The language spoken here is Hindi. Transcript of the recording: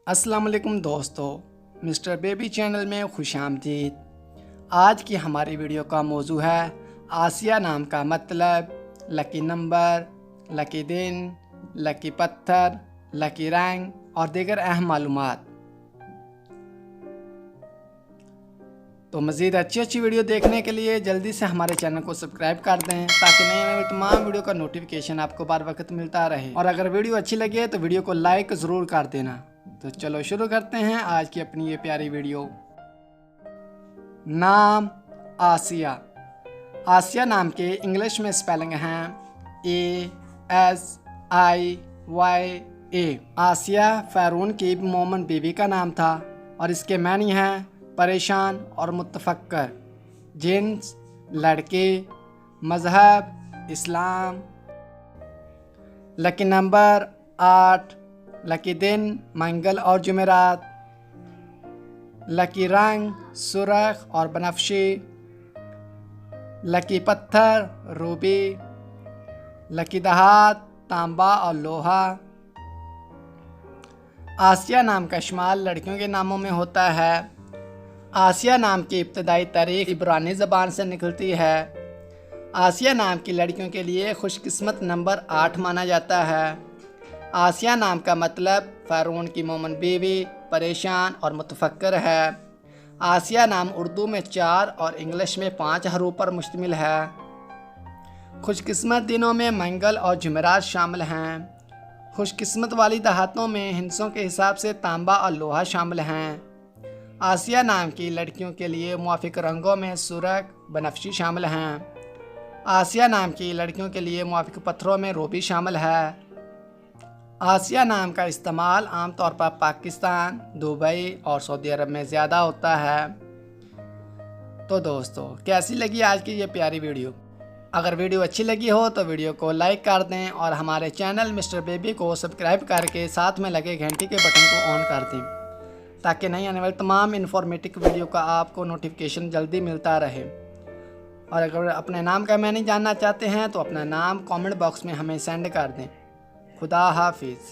अस्सलाम वालेकुम दोस्तों, मिस्टर बेबी चैनल में खुशामदीद। आज की हमारी वीडियो का मौजू है आसिया नाम का मतलब, लकी नंबर, लकी दिन, लकी पत्थर, लकी रंग और दीगर अहम मालूमात। तो मज़ीद अच्छी वीडियो देखने के लिए जल्दी से हमारे चैनल को सब्सक्राइब कर दें ताकि नए तमाम वीडियो का नोटिफिकेशन आपको बार वक्त मिलता रहे। और अगर वीडियो अच्छी लगे तो वीडियो को लाइक ज़रूर कर देना। तो चलो शुरू करते हैं आज की अपनी ये प्यारी वीडियो। नाम आसिया। आसिया नाम के इंग्लिश में स्पेलिंग हैं ASIYA। आसिया फ़िरौन की मोमन बीवी का नाम था और इसके मानी हैं परेशान और मुतफक्कर। जिन्स लड़के, मज़हब इस्लाम। लकी नंबर 8, लकी दिन मंगल और जुमेरात। लकी रंग सुर्ख और बनफशी। लकी पत्थर रूबी। लकी धात तांबा और लोहा। आसिया नाम का इस्तेमाल लड़कियों के नामों में होता है। आसिया नाम की इब्तदाई तारीख इब्रानी ज़बान से निकलती है। आसिया नाम की लड़कियों के लिए खुशकिस्मत नंबर 8 माना जाता है। आसिया नाम का मतलब फ़िरौन की मोमन बीवी, परेशान और मुतफक्कर है। आसिया नाम उर्दू में 4 और इंग्लिश में 5 हरूफ पर मुश्तमिल है। खुशकिस्मत दिनों में मंगल और जुमेरात शामिल हैं। खुशकिस्मत वाली दहातों में हिंसों के हिसाब से तांबा और लोहा शामिल हैं। आसिया नाम की लड़कियों के लिए मुआफ़िक रंगों में सुर्ख, बनफशी शामिल हैं। आसिया नाम की लड़कियों के लिए मुआफ़िक पत्थरों में रूबी शामिल है। आसिया नाम का इस्तेमाल आमतौर पर पाकिस्तान, दुबई और सऊदी अरब में ज़्यादा होता है। तो दोस्तों, कैसी लगी आज की ये प्यारी वीडियो? अगर वीडियो अच्छी लगी हो तो वीडियो को लाइक कर दें और हमारे चैनल मिस्टर बेबी को सब्सक्राइब करके साथ में लगे घंटी के बटन को ऑन कर दें ताकि नई आने वाली तमाम इन्फॉर्मेटिव वीडियो का आपको नोटिफिकेशन जल्दी मिलता रहे। और अगर अपने नाम का मैंने जानना चाहते हैं तो अपना नाम कमेंट बॉक्स में हमें सेंड कर दें। खुदा हाफिज़।